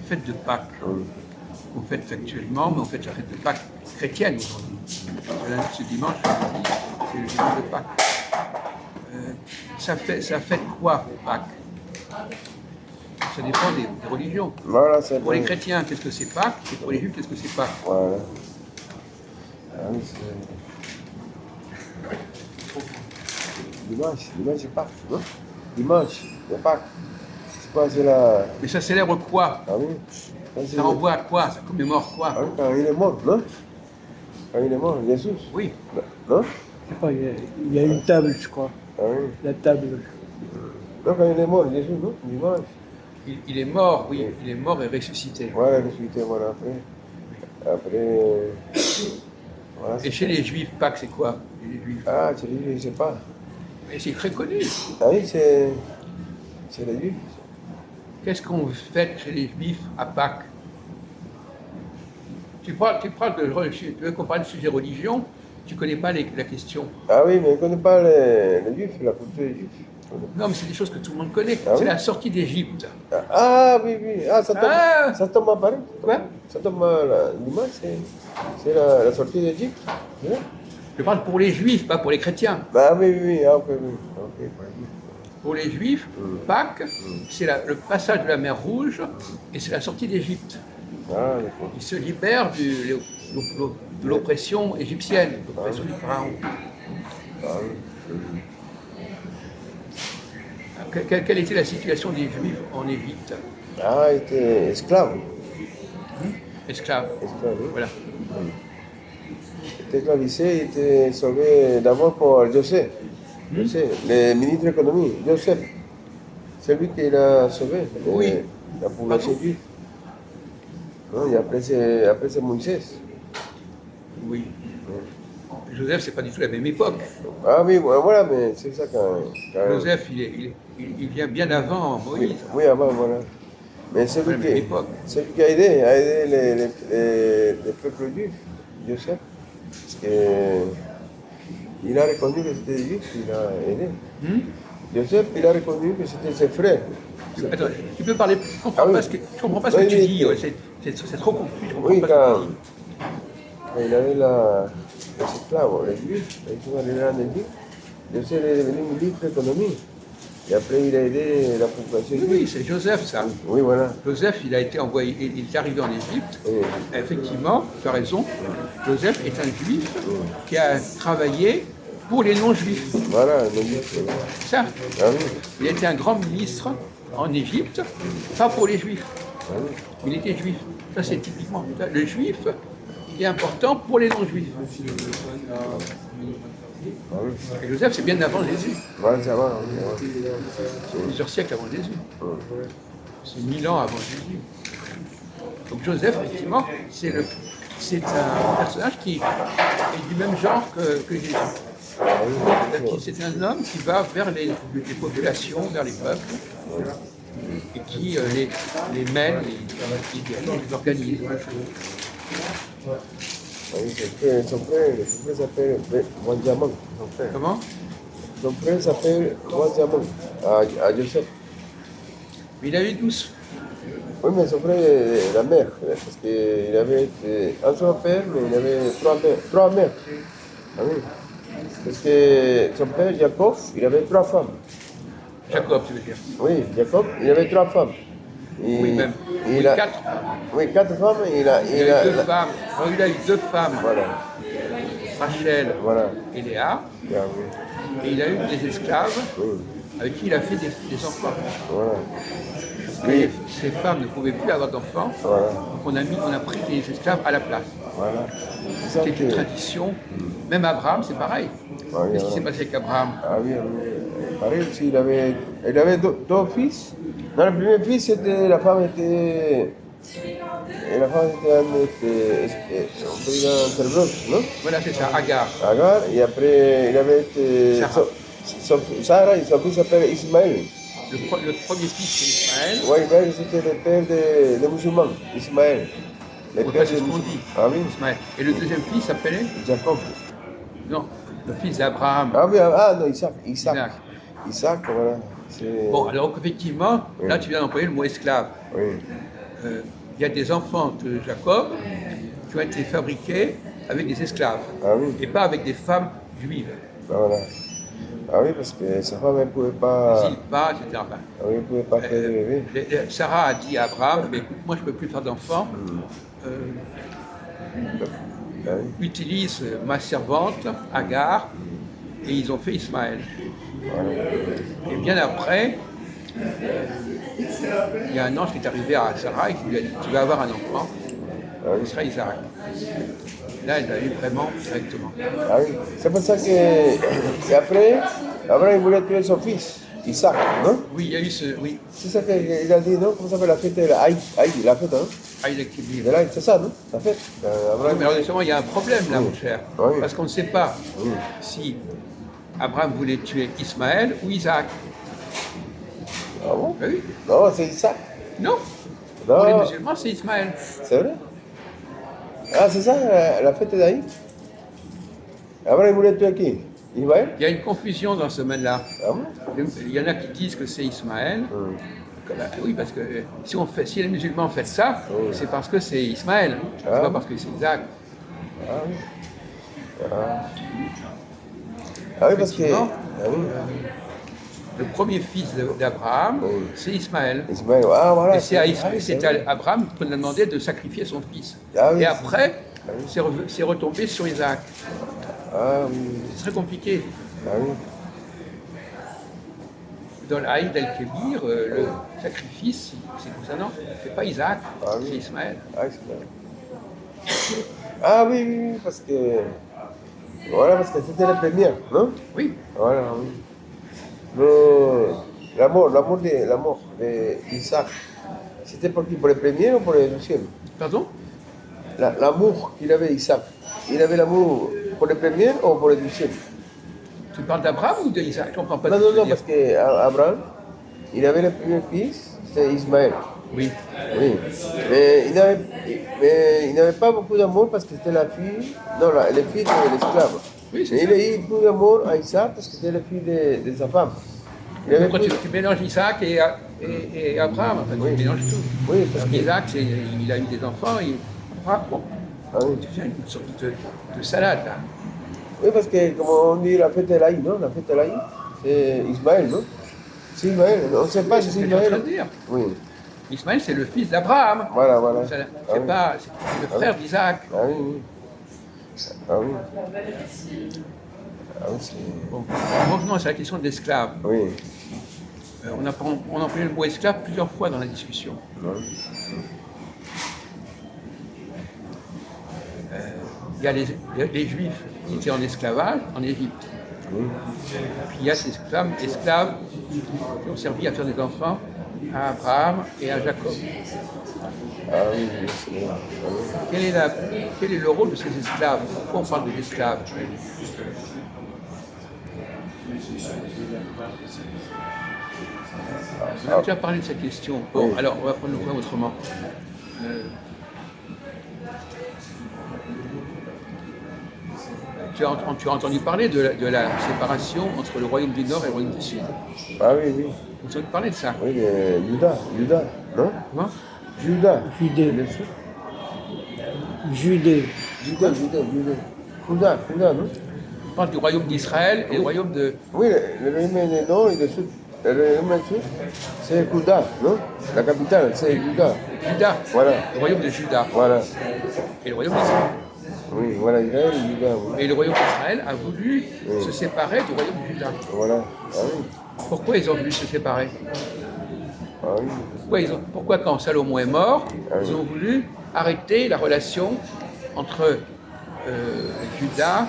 fête de Pâques, qu'on fête actuellement, mais on fête la fête de Pâques chrétienne aujourd'hui. Ce dimanche, c'est le dimanche de Pâques. Ça fait quoi, Pâques? Ça dépend des religions. Voilà, pour les chrétiens, qu'est-ce que c'est Pâques? Et pour les juifs, qu'est-ce que c'est Pâques? Voilà. Dimanche c'est Pâques, non? Dimanche, c'est Pâques. C'est quoi, c'est la... Mais ça célèbre quoi? Ah oui. Ça renvoie à quoi? Ça commémore quoi? Ah oui, quand il est mort, non? Quand il est mort, Jésus. Oui. Non? Je sais pas, il y a une table, je crois. Ah oui. La table. Non, quand il est mort, Jésus, non? Dimanche. Il est mort, oui, il est mort et ressuscité. Voilà, ressuscité, voilà, après... Voilà, Et chez les juifs, Pâques, c'est quoi? Les juifs. Ah, c'est les juifs, je sais pas. Mais c'est très connu. Ah oui, c'est les juifs. Qu'est-ce qu'on fête chez les juifs à Pâques? Tu parles tu veux qu'on parle de sujet religion, tu connais pas la question. Ah oui, mais on ne connaît pas les juifs, la culture des juifs. Non, mais c'est des choses que tout le monde connaît. Ah c'est oui? la sortie d'Égypte. Ah oui, oui. Ah, ça tombe à Paris. Quoi? Ça tombe à dimanche, c'est la sortie d'Égypte. Yeah. Je parle pour les juifs, pas pour les chrétiens. Bah oui, oui, ah, ok, oui. Ok, Pour les juifs, Pâques, c'est le passage de la mer Rouge et c'est la sortie d'Égypte. Ah, d'accord. Ils se libèrent de l'oppression égyptienne, l'oppression du pharaon. Ah oui. Quelle était la situation des juifs en Égypte? Ah, il était esclave. Esclaves. Esclave, oui. Voilà. Il était esclavisé, il était sauvé d'abord par Joseph. Joseph, le ministre de l'économie, Joseph. C'est lui qui l'a sauvé. Oui. La population juive. Non, et après c'est Moïse. Oui. Joseph, c'est pas du tout la même époque. Ah oui, voilà, mais c'est ça quand Joseph, il vient bien avant Moïse. Oui, avant, voilà. Mais c'est lui, La même époque. qui a aidé les peuples juifs, Joseph. Parce qu'il a reconnu que c'était des juifs, il a aidé. Joseph, il a reconnu que c'était ses frères. Attends, tu peux parler, je comprends pas ce que tu dis, ouais, c'est trop confus, je comprends Oui, pas ce que tu dis. quand il avait les esclaves, les juifs, ils sont arrivés en Égypte, Joseph est devenu ministre de l'économie. Et après, il a aidé la population juive. Oui, c'est Joseph, ça. Oui, voilà. Joseph, il a été envoyé, il est arrivé en Égypte. Oui. Effectivement, tu as raison. Joseph est un juif qui a travaillé pour les non-juifs. Voilà, un Égypte. C'est ça. Ah oui. Il était un grand ministre en Égypte, pas pour les juifs. Ah oui. Il était juif. Ça, c'est typiquement. Le juif, il est important pour les non-juifs. Ah oui. Et Joseph, c'est bien avant Jésus. Voilà, ça va. Oui, C'est plusieurs siècles avant Jésus. C'est 1000 ans avant Jésus. Donc Joseph, effectivement, c'est un personnage qui est du même genre que Jésus. C'est un homme qui va vers les populations, vers les peuples, et qui les mène, les organise. Oui, son frère s'appelle Benjamin. Comment? Son frère s'appelle Benjamin, à Joseph. Il a eu 12. Oui, mais son frère est la mère, parce qu'il avait un seul père, mais il avait trois mères. Ah oui. Parce que son père, Jacob, il avait 3 femmes. Jacob, tu veux dire? Oui, Jacob, il avait 3 femmes. Oui, même. Il Oui, a 4. Oui, 4 femmes, Il a eu 2 femmes. Non, il a eu 2 femmes. Voilà, Rachel voilà. et Léa. Ah, oui. Et il a eu des esclaves Oui, avec qui il a fait des enfants. voilà. Et ces femmes ne pouvaient plus avoir d'enfants. Voilà. Donc on a pris des esclaves à la place. Voilà. C'est ça C'est une tradition. Même Abraham, c'est pareil. Ah oui, Qu'est-ce qui s'est passé avec Abraham? Ah oui, oui. Pareil aussi, il avait deux fils. Dans le premier fils, la femme était. Et la femme était on peut dire Cerberus, non? Voilà, c'est ça, Agar. Agar, et après, il avait été. Sarah, et son fils s'appelle Ismaël. Le premier fils, c'est Ismaël. Oui, Ismaël, c'était le père des musulmans, Ismaël. Le Ouais, père c'est des ce qu'on musulmans. dit. Ah oui, Ismaël. Et le deuxième fils s'appelait? Jacob. Non, le fils d'Abraham. Ah oui, non, Isaac, voilà. Bon, alors effectivement, là tu viens d'employer le mot esclave. Oui. il y a des enfants de Jacob qui ont été fabriqués avec des esclaves Ah oui, et pas avec des femmes juives. voilà. Ah oui, parce que sa femme, elle ne pouvait pas. Zilpa, etc. Enfin, Ah oui, elle ne pouvait pas faire de bébé. Sarah a dit à Abraham, mais écoute, moi je ne peux plus faire d'enfants, Ah oui, utilise ma servante, Agar, et ils ont fait Ismaël. voilà. Et bien après, il y a un ange qui est arrivé à Sarah et qui lui a dit, tu vas avoir un enfant, Ah ce oui. sera Isaac. Là, elle l'a eu vraiment directement. Ah oui. C'est pour ça que après, Abraham voulait tuer son fils, Isaac, non? Oui, il y a eu ce... Oui, C'est ça qu'il a dit, non? Comment ça s'appelle la fête de l'Aïd? la fête, hein? Aïd Kibir. De l'Aïd, c'est ça, non? La fête. Abraham. Mais alors justement, il y a un problème là, mon cher. Oui. Parce qu'on ne sait pas si Abraham voulait tuer Ismaël ou Isaac. Ah bon? Oui. Non, c'est Isaac. Non. Pour les Non, musulmans, c'est Ismaël. c'est vrai? Ah, c'est ça, la fête d'Aïd? Abraham voulait tuer qui? Ismaël? Il y a une confusion dans ce domaine-là. Ah bon? Il y en a qui disent que c'est Ismaël. Oui, parce que si les musulmans font ça, c'est parce que c'est Ismaël. C'est Ah. pas parce que c'est Isaac. Ah oui. Ah oui, parce que. Effectivement. Ah oui. Le premier fils d'Abraham, Oui. c'est Ismaël. Ismaël, ah voilà. Et c'est à, ah oui, c'est à Abraham qu'on a demandé de sacrifier son fils. Ah oui, Et c'est- après, Ah oui. c'est retombé sur Isaac. Ah oui. C'est très compliqué. Ah oui. Dans l'Aïd el-Kébir, le sacrifice, c'est comme ça, non? C'est pas Isaac, Ah oui. c'est Ismaël. Ah, Ismaël. Ah oui, oui, oui, parce que. Voilà, parce que c'était le premier, non? Oui, Voilà, oui. La mort d'Isaac, c'était pour qui? Pour le premier ou pour le deuxième? pardon? L'amour qu'il avait Isaac, il avait l'amour pour le premier ou pour le deuxième? Tu parles d'Abraham ou d'Isaac? Je comprends pas Non, ce que non, tu veux non, dire. parce qu'Abraham, il avait le premier fils, c'était Ismaël. Oui, Oui. Mais il n'avait pas beaucoup d'amour parce que c'était la fille, non, le fils de l'esclave. Oui, c'est Mais ça. il a eu beaucoup d'amour à Isaac parce que c'était la fille de sa femme. Il avait quand plus- tu mélanges Isaac et Abraham, enfin, Oui. tu mélanges tout. Oui, parce Parce que. qu'Isaac, il a eu des enfants, et Abraham, bon, Ah oui. tu fais une sorte de salade là. Oui, parce que, comme on dit, la fête de l'Aïd, non? La fête de l'Aïd, c'est Ismaël, non? C'est Ismaël, on ne sait pas si C'est c'est ce que je suis en train Ismaël. de dire. Oui, Ismaël, c'est le fils d'Abraham. voilà, voilà. C'est Ah oui. pas c'est le frère d'Isaac. Ah oui, oui. Ah oui. Ah oui, c'est. Bon, revenons à la question de l'esclave. Oui. On a employé le mot esclave plusieurs fois dans la discussion. Il y a les Juifs qui étaient en esclavage en Égypte. Oui. Puis il y a ces femmes esclaves qui ont servi à faire des enfants à Abraham et à Jacob. Ah oui, oui, c'est vrai. Ah oui. Quel est le rôle de ces esclaves? Pourquoi on parle d'esclaves? On a déjà parlé de cette question. Bon, Oui. alors on va prendre le point autrement. Tu as entendu parler de la séparation entre le royaume du Nord et le royaume du Sud. Ah oui, oui. Tu as entendu parler de ça? Oui, Judas, non? Comment? Judas. Judée. Le sud. Judée. Judas, non? On parle du royaume d'Israël et le royaume de... Oui, le royaume du nord et du sud. Le royaume du sud, c'est Judas, non? La capitale, c'est Judas. Juda. Voilà. Le royaume de Juda. Voilà. Et le royaume d'Israël. Oui, voilà, Israël et Judas, oui. Et le royaume d'Israël a voulu se séparer du royaume de Juda. Voilà. Ah oui. Pourquoi ils ont voulu se séparer? Ah oui. Pourquoi quand Salomon est mort, Ah oui. ils ont voulu arrêter la relation entre Juda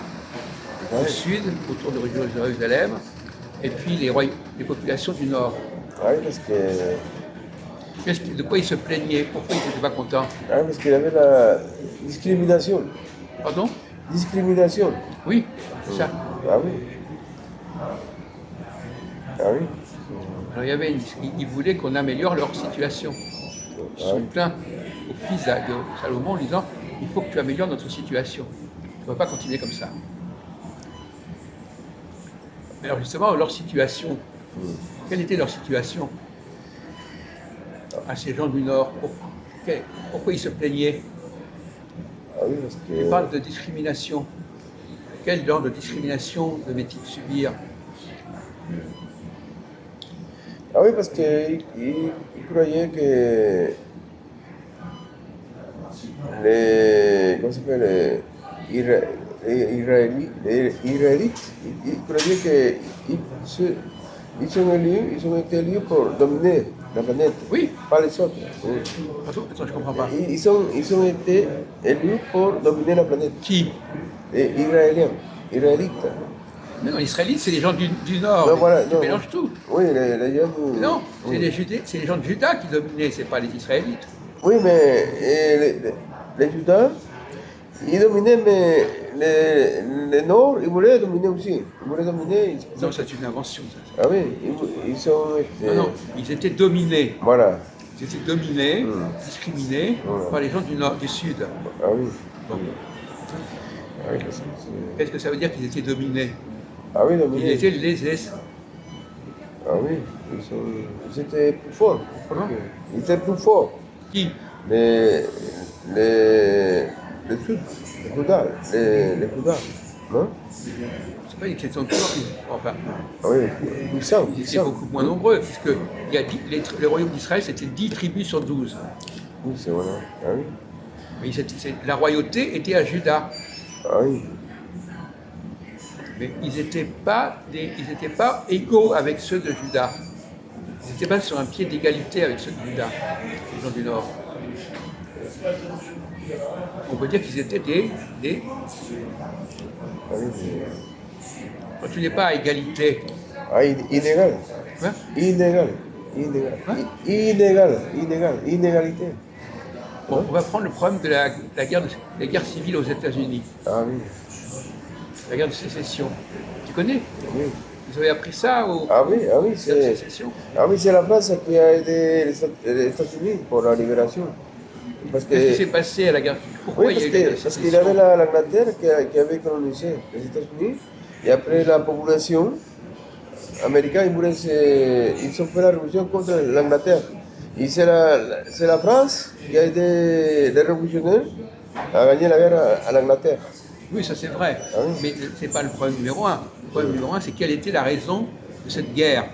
au Ouais. sud, autour de Jérusalem, et puis les populations du nord. Ah oui, parce que. De quoi ils se plaignaient? Pourquoi ils n'étaient pas contents? Ah, parce qu'il y avait la discrimination. Pardon? Discrimination. Oui, c'est ça. Ah oui. Ah oui. Alors ils voulaient qu'on améliore leur situation. Ils sont plaints au fils de Salomon en disant il faut que tu améliores notre situation. On ne va pas continuer comme ça. Alors justement, leur situation, quelle était leur situation à ces gens du Nord? Pourquoi il se plaignait? Ah oui, parce Il que. parle de discrimination. Quel genre de discrimination devait-il subir? Ah oui, parce qu'il croyait que comment ça s'appelle, les Israélites, ils croyaient qu'ils ont été élus pour dominer la planète, Oui. pas les autres. Oui. Attends, je comprends pas. Ils ont été élus pour dominer la planète. Qui? Les Israélites. Non, les Israélites, c'est les gens du Nord. Non, voilà, Tu non. mélanges tout. Oui, les gens. Non, oui. c'est les gens de Juda qui dominaient, c'est pas les Israélites. Oui, mais les Judas, ils dominaient, mais les Nord, ils voulaient dominer aussi. Ils voulaient dominer. Non, c'est une invention. Ça. Ah oui, ils ont été. Non, ils étaient dominés. Voilà. Ils étaient dominés, discriminés par les gens du Nord, du Sud. Ah oui. Bon. Ah oui, parce que c'est- Qu'est-ce que ça veut dire qu'ils étaient dominés? Ah oui, Ils dominés. étaient lésés. Ah oui, ils étaient plus forts. Comment? Ils étaient plus forts. Qui? Les Sud, les Judas, les Judas, non? C'est pas une question de corps. Enfin, Ah oui, puissants, ils étaient puissants. beaucoup moins nombreux, puisque le royaume d'Israël, c'était 10 tribus sur 12. Oui, c'est vrai. Ah oui. Mais la royauté était à Juda. Ah oui. Mais ils n'étaient pas égaux avec ceux de Juda. Ils n'étaient pas sur un pied d'égalité avec ceux de Juda, les gens du Nord. On peut dire qu'ils étaient des. Ah oui, Quand tu n'es pas à égalité, ah, illégal. hein, Illégal. Inégalité. bon, on va prendre le problème de la guerre civile aux États-Unis, Ah oui. la guerre de sécession. Tu connais? Oui. Vous avez appris ça au Ah oui, guerre de c'est. sécession? Ah oui, c'est la France qui a aidé les États-Unis pour la libération. Parce que. Qu'est-ce qui s'est passé à la guerre? Pourquoi Oui, il y a eu la guerre de parce qu'il sécession? avait l'Angleterre qui avait colonisé les États-Unis. Et après la population américaine, ils ont fait la révolution contre l'Angleterre. Et c'est la France qui a aidé les révolutionnaires à gagner la guerre à l'Angleterre. Oui, ça c'est vrai. Ah oui. Mais ce n'est pas le problème numéro un. Le problème numéro un, c'est quelle était la raison de cette guerre?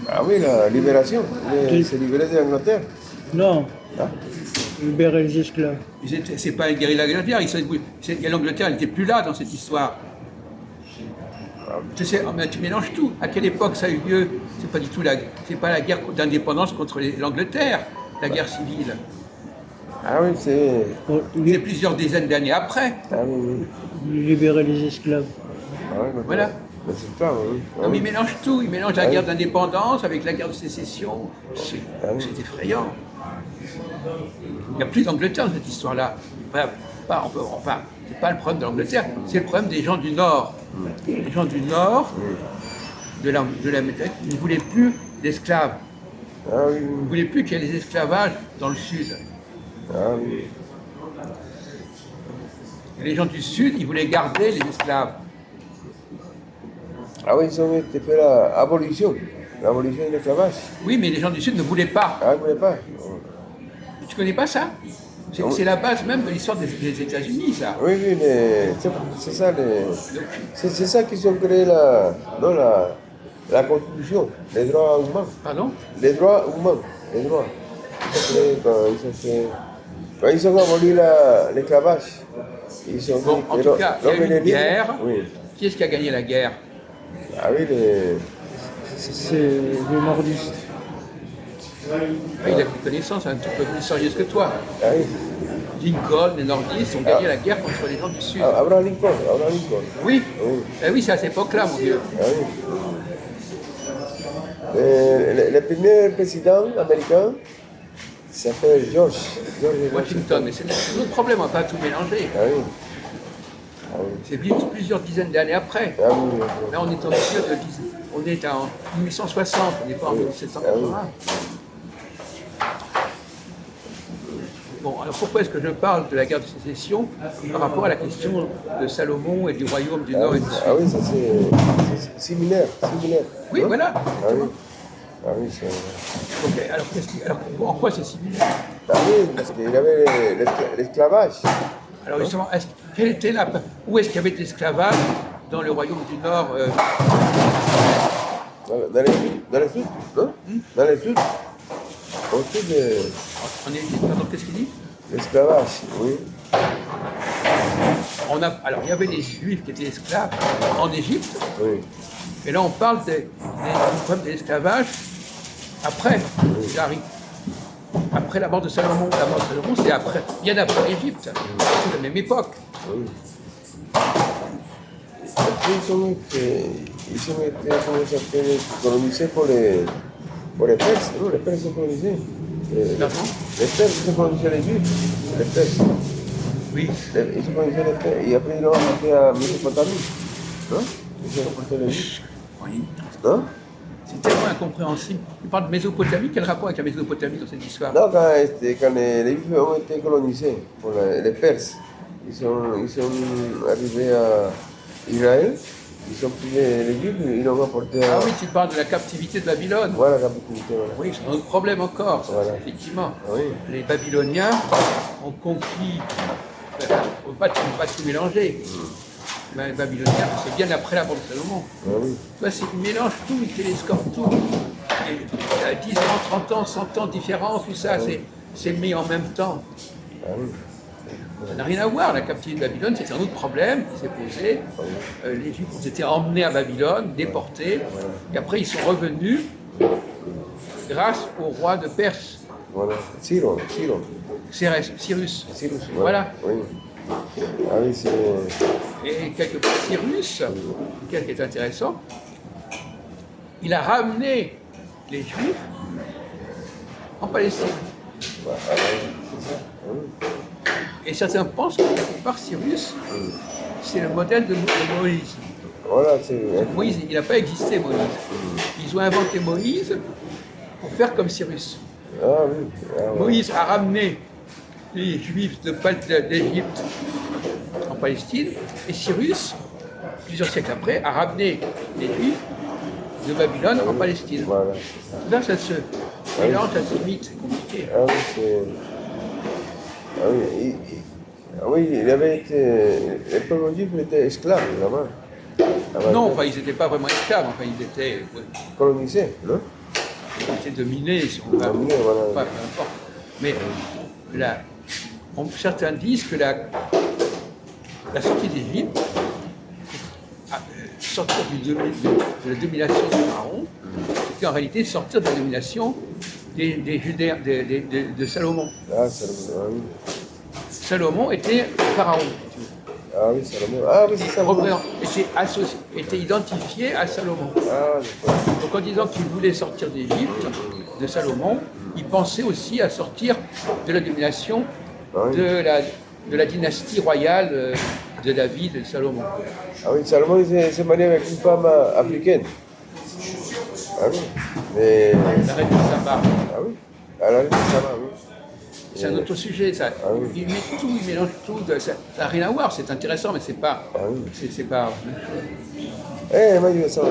Ah oui, la libération. Ils s'est libéré de l'Angleterre. Non, Ah. libérer les esclaves. C'est pas une guérilla guerrière. L'Angleterre n'était plus là dans cette histoire. Tu sais, mais tu mélanges tout. À quelle époque ça a eu lieu? C'est pas du tout c'est pas la guerre d'indépendance contre l'Angleterre, la guerre civile. Ah oui, c'est. Pour C'est plusieurs dizaines d'années après. Ah oui, oui. libérer les esclaves. Ah oui, Voilà. Mais c'est ça, oui. Ah Non, mais oui. ils mélangent tout. Ils mélangent la Ah oui. guerre d'indépendance avec la guerre de sécession. C'est Ah oui. c'est effrayant. Il n'y a plus d'Angleterre dans cette histoire-là. Enfin, c'est pas le problème de l'Angleterre, c'est le problème des gens du Nord. Les gens du Nord, de la méthode, ils ne voulaient plus d'esclaves. Ah oui, Ils oui. ne voulaient plus qu'il y ait des esclavages dans le Sud. Ah oui. Et les gens du Sud, ils voulaient garder les esclaves. Ah oui, ils ont fait l'abolition de l'esclavage. Oui, mais les gens du Sud ne voulaient pas. Ah, vous ne voulez pas? Tu connais pas ça? Non. C'est la base même de l'histoire des États-Unis, ça. Oui, oui, mais c'est ça, c'est ça qu'ils ont créé la Constitution, les droits humains. Pardon? Les droits humains, les droits. Ils ont créé quand ils ont aboli l'esclavage. Ils ont Bon, dit en que tout cas, il y a eu l'homme est une libre. guerre. Oui. Qui est-ce qui a gagné la guerre? Ah oui, C'est les nordistes. Ah, il a pris connaissance, un petit peu plus sérieuse que toi. ah oui. Lincoln, les nordistes ont gagné la guerre contre les gens du Sud. Abraham Lincoln. Oui, Oui. eh oui, c'est à cette époque-là, mon Dieu. Ah oui. Le premier président américain s'appelle George Washington, mais c'est notre problème, on ne va pas tout mélanger. Ah oui. Ah oui. C'est plusieurs dizaines d'années après. Ah oui, oui, oui. Là, on est on est en 1860, on n'est pas en 1780. Bon, alors pourquoi est-ce que je parle de la guerre de sécession par rapport à la question de Salomon et du royaume du Nord et du Sud? Ah oui, ça c'est similaire. Oui, voilà. Ah oui. Ah oui, c'est... Ok, alors, en quoi c'est similaire? Ah oui, parce qu'il y avait l'esclavage. Alors justement, quelle était où est-ce qu'il y avait de l'esclavage dans le royaume du Nord Dans le sud, non? Dans le sud. Au sud, en Égypte? Pardon, qu'est-ce qu'il dit? l'esclavage, oui. Alors, il y avait des Juifs qui étaient esclaves en Égypte, Oui. et là on parle du problème de l'esclavage après, après la mort de Salomon. La mort de Salomon, c'est après, bien après l'Égypte, c'est la même époque. Oui. Après, ils ont été, comment ça s'appelle, colonisés pour les Perses, non? Les Perses sont colonisés. Pardon? Les Perses, ils ont colonisé les Juifs, les Perses. Oui. Ils ont colonisé les Perses, et après ils l'ont apporté à Mésopotamie, non? Ils ont apporté les Juifs, Oui. non? C'est tellement incompréhensible. Il parle de Mésopotamie, quel rapport avec la Mésopotamie dans cette histoire? Non, quand les Juifs ont été colonisés pour les Perses, ils sont arrivés à Israël, ils ont pris les Juifs, ils l'ont apporté à... Ah oui, tu parles de la captivité de Babylone. Voilà la captivité, voilà. Oui, c'est un autre problème encore, ça, Voilà. effectivement. Oui. Les Babyloniens ont conquis, on ne peut pas tout mélanger. Mais les Babyloniens, c'est bien après la mort de Salomon. Ah oui. Tu vois, ils mélangent tout, ils télescopent tout. Il y a 10 ans, 30 ans, 100 ans de différence, tout ça, c'est mis en même temps. Ah oui. Ça n'a rien à voir, la captivité de Babylone, c'est un autre problème qui s'est posé. Les Juifs ont été emmenés à Babylone, déportés, et après ils sont revenus grâce au roi de Perse, Voilà. Cyrus. Cyrus. Voilà. Voilà. Oui. Ah oui, c'est... Et quelque part, Cyrus, qui est intéressant, il a ramené les Juifs en Palestine. Voilà, ah oui, c'est ça. Ah oui. Et certains pensent que quelque part, Cyrus, c'est le modèle de Moïse. Voilà, c'est... Moïse, il n'a pas existé, Moïse. Ils ont inventé Moïse pour faire comme Cyrus. Ah oui. Ah, ouais. Moïse a ramené les Juifs d'Égypte en Palestine, et Cyrus, plusieurs siècles après, a ramené les Juifs de Babylone en Palestine. Voilà. Là, ça se mélange, ça s'imite, c'est compliqué. Ah oui, c'est... Ah oui, oui, il avait été... Les peuples juifs étaient esclaves, là-bas. Là-bas, Non, enfin, ils n'étaient pas vraiment esclaves, enfin, ils étaient colonisés, non? dominés, si on veut. Dominés, voilà. Pas, peu importe. Mais là, certains disent que la sortie d'Égypte, sortir de la domination du pharaon, c'était en réalité sortir de la domination des Judéens, de Salomon. Ah, Salomon, ah oui. Salomon était pharaon. Ah oui, Salomon. Ah oui, c'est Salomon. Était identifié à Salomon. Ah, d'accord. Donc en disant qu'il voulait sortir d'Égypte, de Salomon, il pensait aussi à sortir de la domination de la dynastie royale de David et de Salomon. Ah oui, Salomon s'est marié avec une femme africaine. Ah oui. Mais... La reine de Saba. Ah oui. À la reine de Saba, oui. C'est un autre sujet, ça. Ah oui. Il met tout, il mélange tout. Ça n'a rien à voir, c'est intéressant, mais c'est pas. Ah oui. C'est pas. Eh, moi, je veux ça.